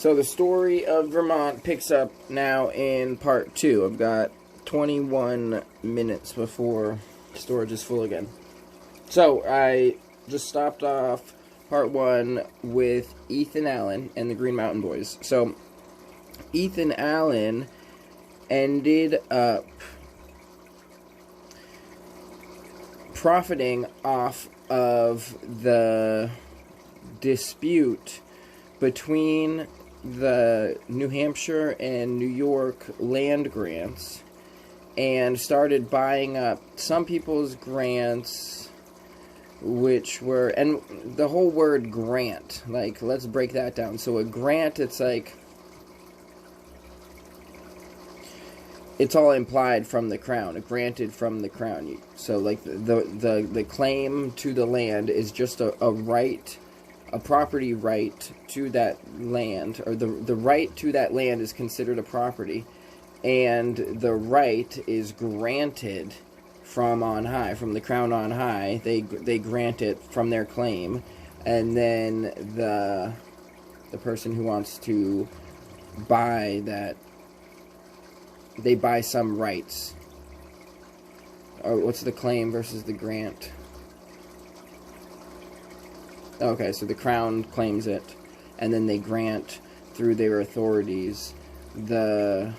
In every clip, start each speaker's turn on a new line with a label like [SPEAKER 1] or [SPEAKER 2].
[SPEAKER 1] So the story of Vermont picks up now in part 2. I've got 21 minutes before storage is full again. So I just stopped off part 1 with Ethan Allen and the Green Mountain Boys. So Ethan Allen ended up profiting off of the dispute between the New Hampshire and New York land grants and started buying up some people's grants, which were, and the whole word grant, like, let's break that down. So a grant, it's like, it's all implied from the crown, granted from the crown. So, like, the claim to the land is just a right, a property right to that land, or the right to that land is considered a property, and the right is granted from on high, from the crown on high. They grant it from their claim, and then the person who wants to buy that, they buy some rights. Or what's the claim versus the grant? Okay, so the crown claims it, and then they grant through their authorities the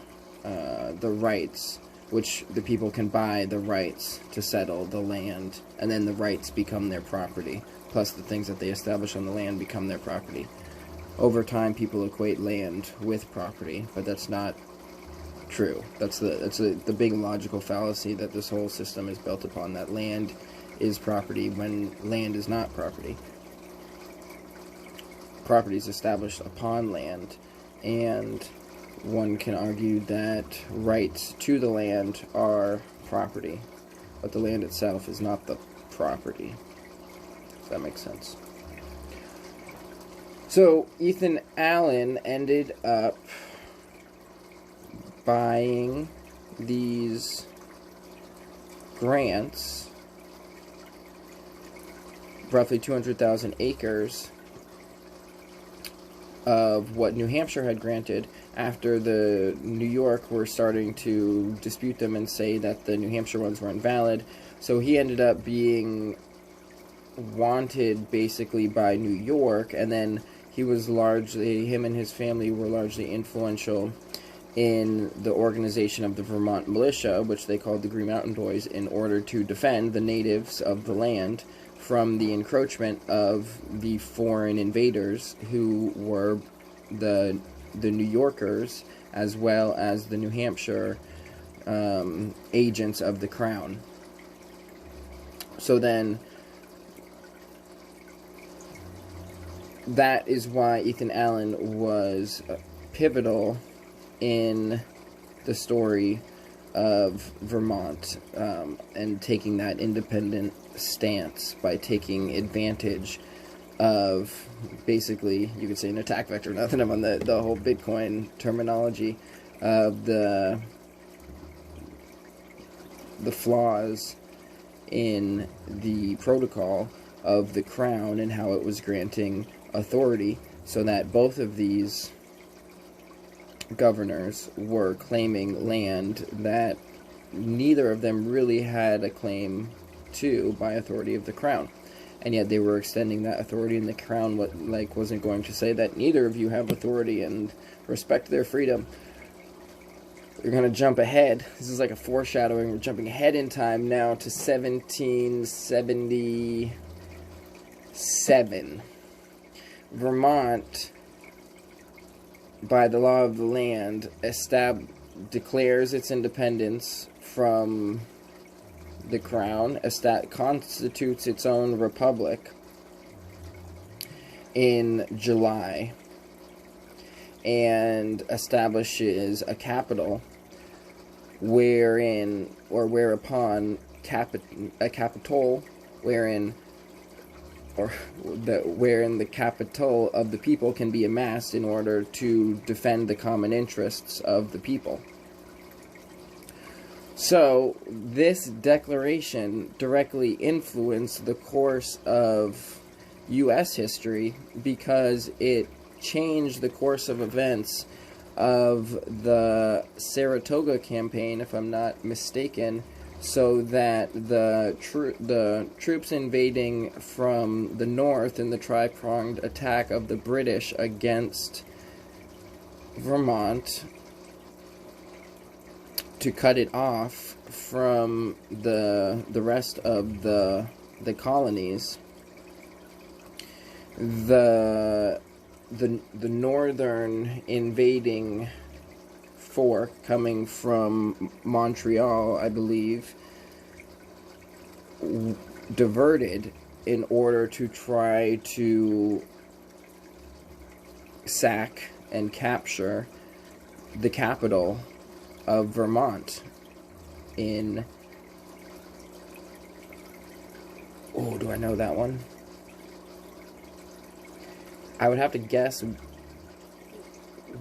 [SPEAKER 1] rights, which the people can buy the rights to settle the land, and then the rights become their property, plus the things that they establish on the land become their property. Over time, people equate land with property, but that's not true. That's the big logical fallacy that this whole system is built upon, that land is property when land is not property. Property is established upon land, and one can argue that rights to the land are property, but the land itself is not the property. If that makes sense. So Ethan Allen ended up buying these grants, roughly 200,000 acres of what New Hampshire had granted, after the New York were starting to dispute them and say that the New Hampshire ones were invalid. So he ended up being wanted basically by New York, and then he was largely, him and his family were largely influential in the organization of the Vermont militia, which they called the Green Mountain Boys, in order to defend the natives of the land from the encroachment of the foreign invaders, who were the New Yorkers, as well as the New Hampshire agents of the crown. So then, that is why Ethan Allen was pivotal in the story of Vermont, and taking that independent stance by taking advantage of, basically, you could say an attack vector, nothing on the whole Bitcoin terminology, of the flaws in the protocol of the crown and how it was granting authority, so that both of these governors were claiming land that neither of them really had a claim to by authority of the crown, and yet they were extending that authority, and the crown wasn't going to say that neither of you have authority and respect their freedom. We're going to jump ahead. This is like a foreshadowing. We're jumping ahead in time now to 1777. Vermont, by the law of the land, declares its independence from the crown, constitutes its own republic in July, and establishes a capital whereupon a capitol wherein the capital of the people can be amassed in order to defend the common interests of the people. So, this declaration directly influenced the course of U.S. history, because it change the course of events of the Saratoga Campaign, if I'm not mistaken, so that the troops invading from the north in the tri-pronged attack of the British against Vermont, to cut it off from the rest of the colonies, the northern invading fork coming from Montreal, I believe, diverted in order to try to sack and capture the capital of Vermont in... Oh, do I know that one? I would have to guess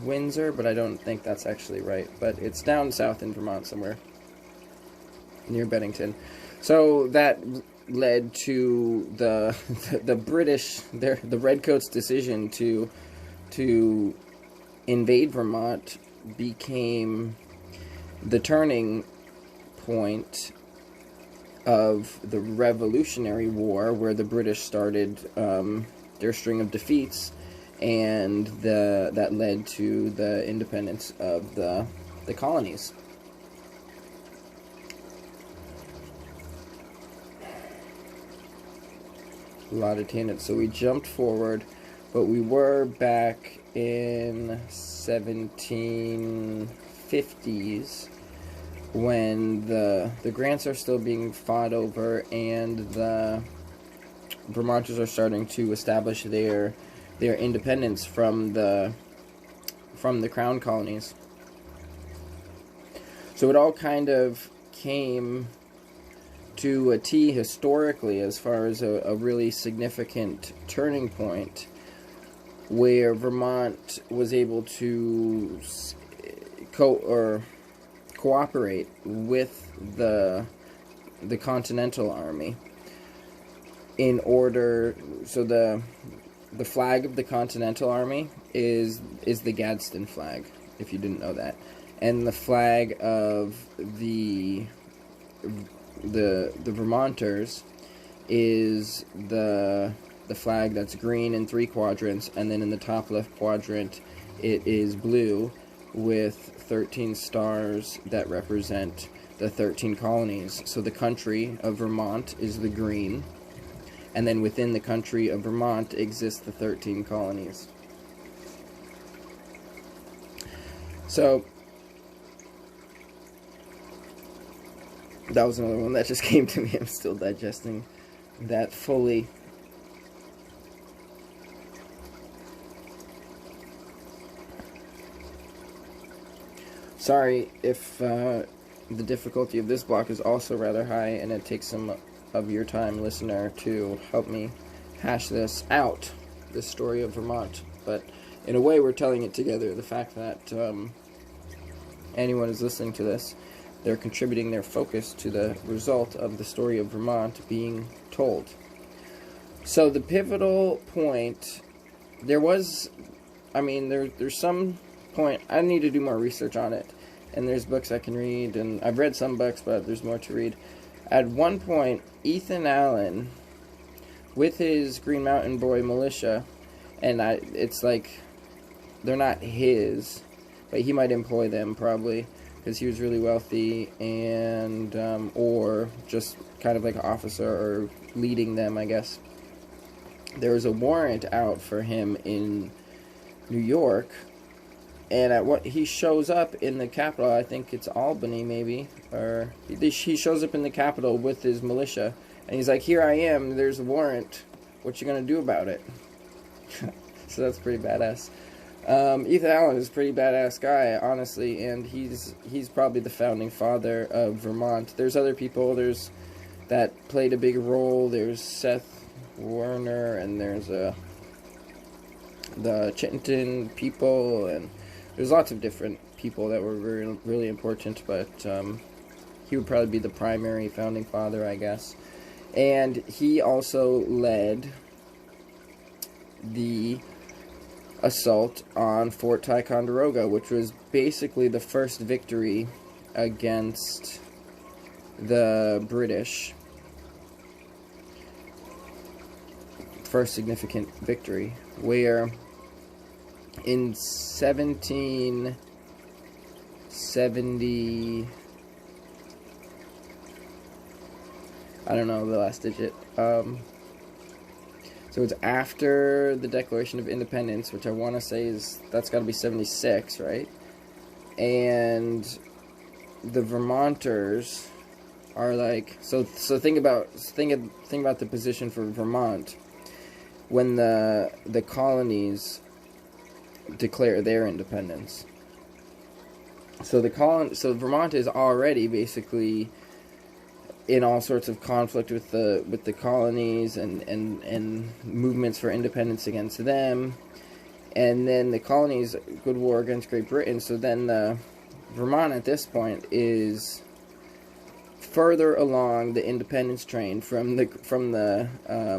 [SPEAKER 1] Windsor, but I don't think that's actually right. But it's down south in Vermont somewhere, near Bennington. So that led to the British, the Redcoats' decision to invade Vermont became the turning point of the Revolutionary War, where the British started their string of defeats, and that led to the independence of the colonies. A lot of tangents, so we jumped forward, but we were back in 1750s when the grants are still being fought over, and the Vermonters are starting to establish their independence from the crown colonies. So it all kind of came to a T historically as far as a really significant turning point, where Vermont was able to cooperate with the Continental Army in order. So the flag of the Continental Army is the Gadsden flag, if you didn't know that, and the flag of the Vermonters is the flag that's green in 3 quadrants, and then in the top left quadrant it is blue with 13 stars that represent the 13 colonies. So the country of Vermont is the green, and then within the country of Vermont exist the 13 colonies. So that was another one that just came to me. I'm still digesting that fully. Sorry if the difficulty of this block is also rather high, and it takes some of your time, listener, to help me hash this out, this story of Vermont. But in a way, we're telling it together. The fact that anyone who's listening to this, they're contributing their focus to the result of the story of Vermont being told. So the pivotal point, there's some point, I need to do more research on it, and there's books I can read, and I've read some books, but there's more to read. At one point, Ethan Allen, with his Green Mountain Boy militia, and it's like, they're not his, but he might employ them probably, because he was really wealthy, and or just kind of like an officer or leading them, I guess. There was a warrant out for him in New York, and he shows up in the capital, I think it's Albany maybe, or he shows up in the capital with his militia, and he's like, "Here I am, there's a warrant, what you gonna do about it?" So that's pretty badass. Ethan Allen is a pretty badass guy, honestly, and he's probably the founding father of Vermont. There's other people that played a big role. There's Seth Warner, and there's the Chittenden people, and there's lots of different people that were really, really important, but he would probably be the primary founding father, I guess. And he also led the assault on Fort Ticonderoga, which was basically the first victory against the British. First significant victory, where in 1770, I don't know the last digit, so it's after the Declaration of Independence, which I want to say that's got to be 76, right? And the Vermonters are like, so think about the position for Vermont when the colonies declare their independence. So Vermont is already basically in all sorts of conflict with the colonies and movements for independence against them, and then the colonies good war against Great Britain. So then Vermont at this point is further along the independence train from the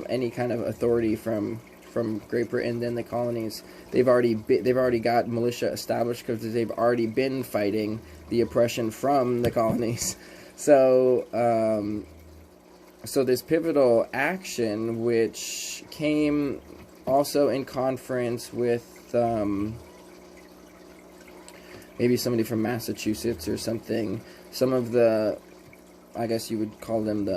[SPEAKER 1] any kind of authority from Great Britain than the colonies. They've already got militia established because they've already been fighting the oppression from the colonies. So this pivotal action, which came also in conference with maybe somebody from Massachusetts or something, some of the, I guess you would call them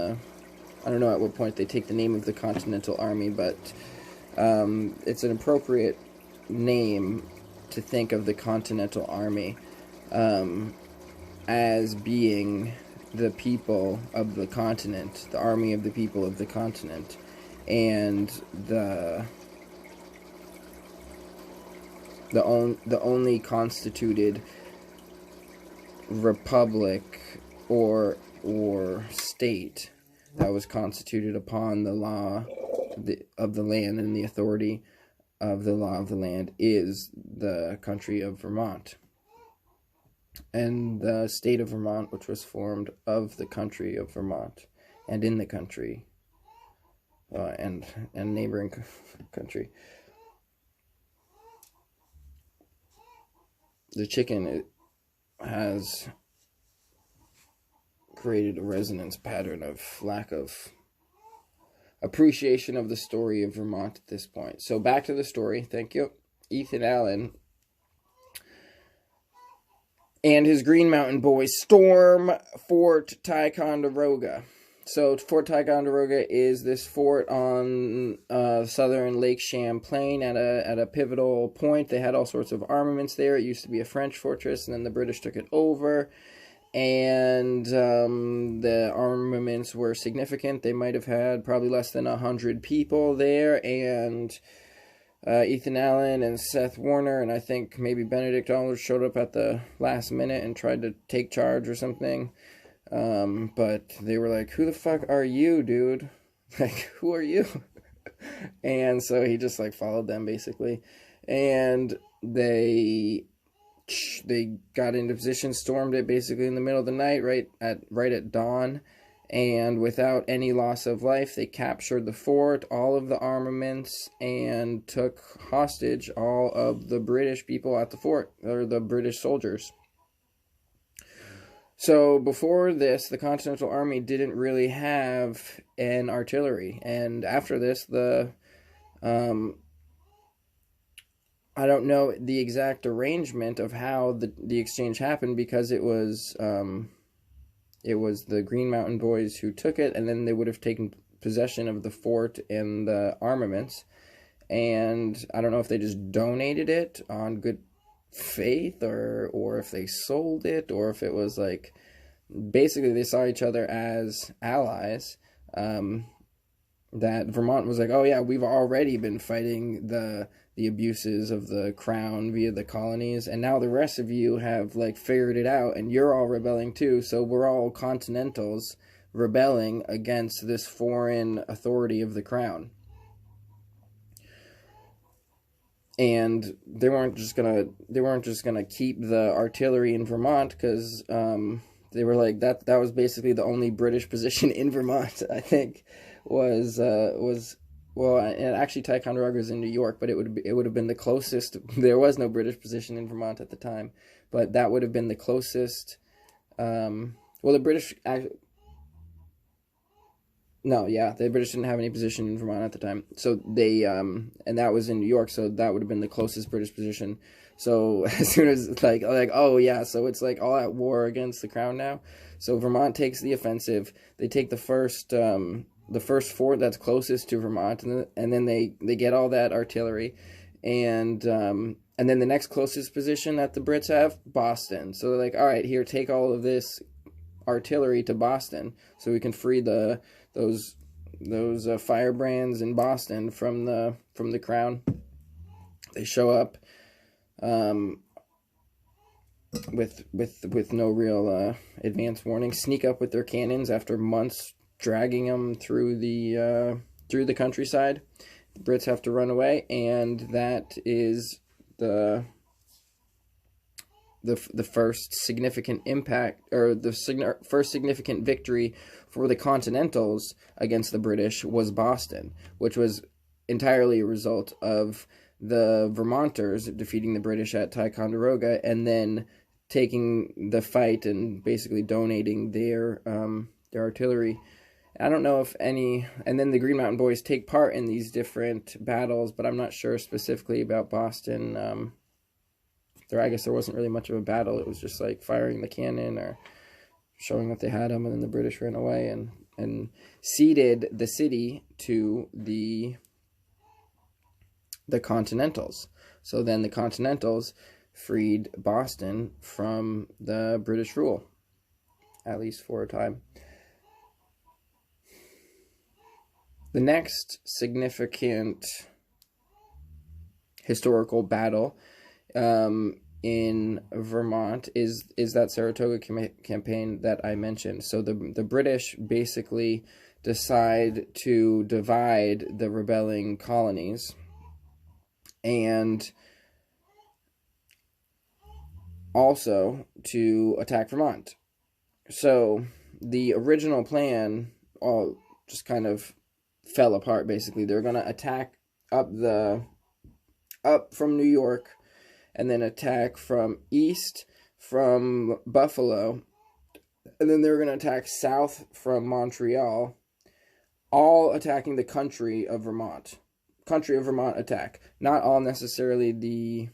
[SPEAKER 1] I don't know at what point they take the name of the Continental Army, but it's an appropriate name to think of the Continental Army as being the people of the continent, the army of the people of the continent, and the only constituted republic or state that was constituted upon the law of the land and the authority of the law of the land is the country of Vermont. And the state of Vermont, which was formed of the country of Vermont, and in the country, and neighboring country. The chicken has created a resonance pattern of lack of appreciation of the story of Vermont at this point. So back to the story. Thank you. Ethan Allen and his Green Mountain Boys storm Fort Ticonderoga. So Fort Ticonderoga is this fort on southern Lake Champlain at a pivotal point. They had all sorts of armaments there. It used to be a French fortress, and then the British took it over. And the armaments were significant. They might have had probably less than 100 people there, and Ethan Allen and Seth Warner, and I think maybe Benedict Arnold showed up at the last minute and tried to take charge or something. But they were like, "Who the fuck are you, dude? Like, who are you?" And so he just like followed them basically, and they got into position, stormed it basically in the middle of the night, right at dawn. And without any loss of life, they captured the fort, all of the armaments, and took hostage all of the British people at the fort, or the British soldiers. So before this, the Continental Army didn't really have an artillery. And after this, I don't know the exact arrangement of how the exchange happened, because it was the Green Mountain Boys who took it, and then they would have taken possession of the fort and the armaments. And I don't know if they just donated it on good faith, or if they sold it, or if it was like, basically they saw each other as allies. That Vermont was like, oh yeah, we've already been fighting the abuses of the crown via the colonies, and now the rest of you have like figured it out, and you're all rebelling too, so we're all continentals rebelling against this foreign authority of the crown. And they weren't just gonna keep the artillery in Vermont, because they were like, that was basically the only British position in Vermont, I think, was well, and actually Ticonderoga is in New York, but it would have been the closest. There was no British position in Vermont at the time, but that would have been the closest. Well, the British no, yeah, the British didn't have any position in Vermont at the time, so they and that was in New York, so that would have been the closest British position. So as soon as like oh yeah, so it's like all at war against the crown now. So Vermont takes the offensive. They take the first fort that's closest to Vermont, and then they get all that artillery, and then the next closest position that the Brits have, Boston. So they're like, all right, here, take all of this artillery to Boston, so we can free those firebrands in Boston from the crown. They show up with no real advance warning, sneak up with their cannons after months dragging them through the countryside. The Brits have to run away, and that is the first significant impact, or the first significant victory for the Continentals against the British was Boston, which was entirely a result of the Vermonters defeating the British at Ticonderoga and then taking the fight and basically donating their artillery. I don't know if any, and then the Green Mountain Boys take part in these different battles, but I'm not sure specifically about Boston. I guess there wasn't really much of a battle. It was just like firing the cannon or showing that they had them, and then the British ran away and ceded the city to the Continentals. So then the Continentals freed Boston from the British rule, at least for a time. The next significant historical battle in Vermont is that Saratoga campaign that I mentioned. So the British basically decide to divide the rebelling colonies and also to attack Vermont. So the original plan all just kind of fell apart. Basically, they're going to attack up from New York, and then attack from east from Buffalo, and then they're going to attack south from Montreal, all attacking the country of Vermont. Country of Vermont attack. Not all necessarily the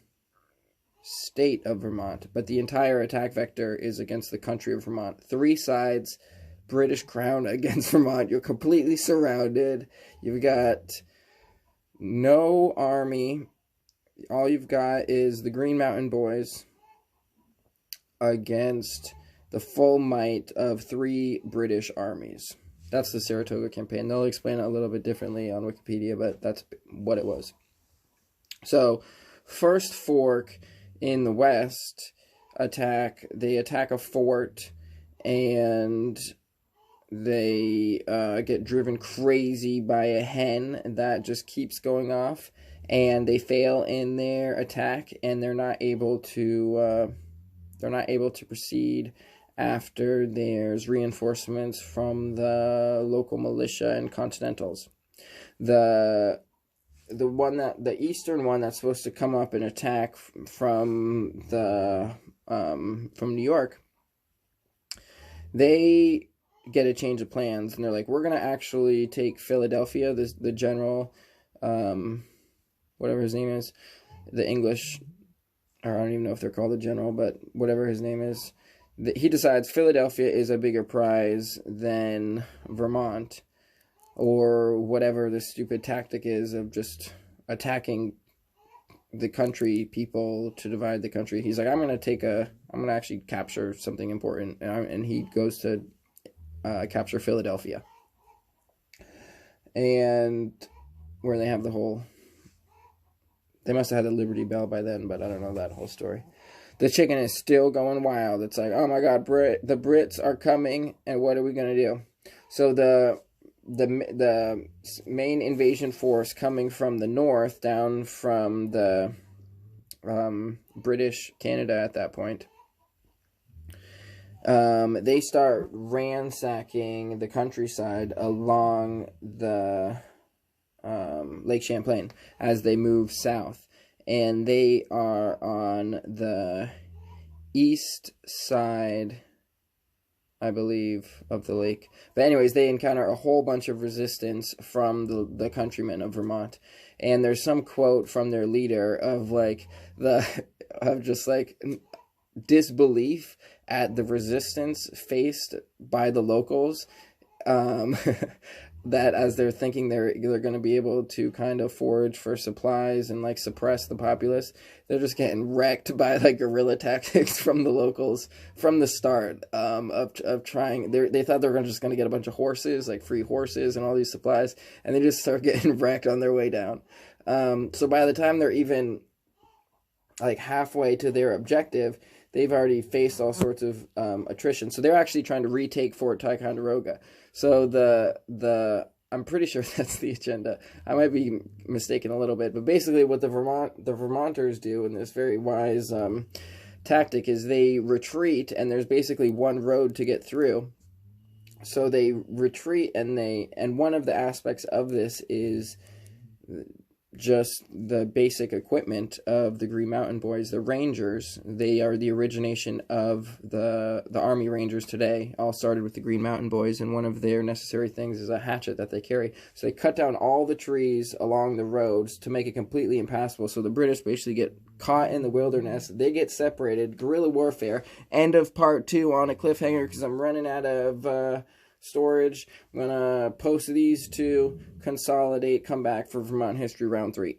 [SPEAKER 1] state of Vermont, but the entire attack vector is against the country of Vermont. 3 sides, British crown against Vermont. You're completely surrounded. You've got no army. All you've got is the Green Mountain Boys against the full might of 3 British armies. That's the Saratoga campaign. They'll explain it a little bit differently on Wikipedia, but that's what it was. So, first fork in the west they attack a fort, and they get driven crazy by a hen that just keeps going off, and they fail in their attack, and they're not able to proceed after there's reinforcements from the local militia and Continentals. The eastern one that's supposed to come up and attack from New York, they get a change of plans, and they're like, we're gonna actually take Philadelphia. The general, whatever his name is, the English, or I don't even know if they're called the general, but whatever his name is, he decides Philadelphia is a bigger prize than Vermont, or whatever the stupid tactic is of just attacking the country people to divide the country. He's like, I'm going to actually capture something important, and he goes to capture Philadelphia, and where they have the whole, they must have had the Liberty Bell by then, but I don't know that whole story. The chicken is still going wild. It's like, oh my God, the Brits are coming, and what are we going to do? So the main invasion force coming from the north, down from the British Canada at that point, they start ransacking the countryside along the Lake Champlain as they move south. And they are on the east side, I believe, of the lake. But anyways, they encounter a whole bunch of resistance from the countrymen of Vermont. And there's some quote from their leader of like of just like disbelief at the resistance faced by the locals. That as they're thinking they're going to be able to kind of forage for supplies and like suppress the populace, they're just getting wrecked by like guerrilla tactics from the locals from the start, of trying. They thought they were just going to get a bunch of horses, like free horses and all these supplies, and they just start getting wrecked on their way down. So by the time they're even like halfway to their objective, they've already faced all sorts of attrition. So they're actually trying to retake Fort Ticonderoga. So I'm pretty sure that's the agenda. I might be mistaken a little bit, but basically what the Vermonters do in this very wise tactic is they retreat, and there's basically one road to get through. So they retreat, and one of the aspects of this is just the basic equipment of the Green Mountain Boys, the Rangers. They are the origination of the Army Rangers today. All started with the Green Mountain Boys, and one of their necessary things is a hatchet that they carry. So they cut down all the trees along the roads to make it completely impassable. So the British basically get caught in the wilderness. They get separated. Guerrilla warfare. End of part 2 on a cliffhanger because I'm running out of storage. I'm going to post these two, consolidate, come back for Vermont History Round 3.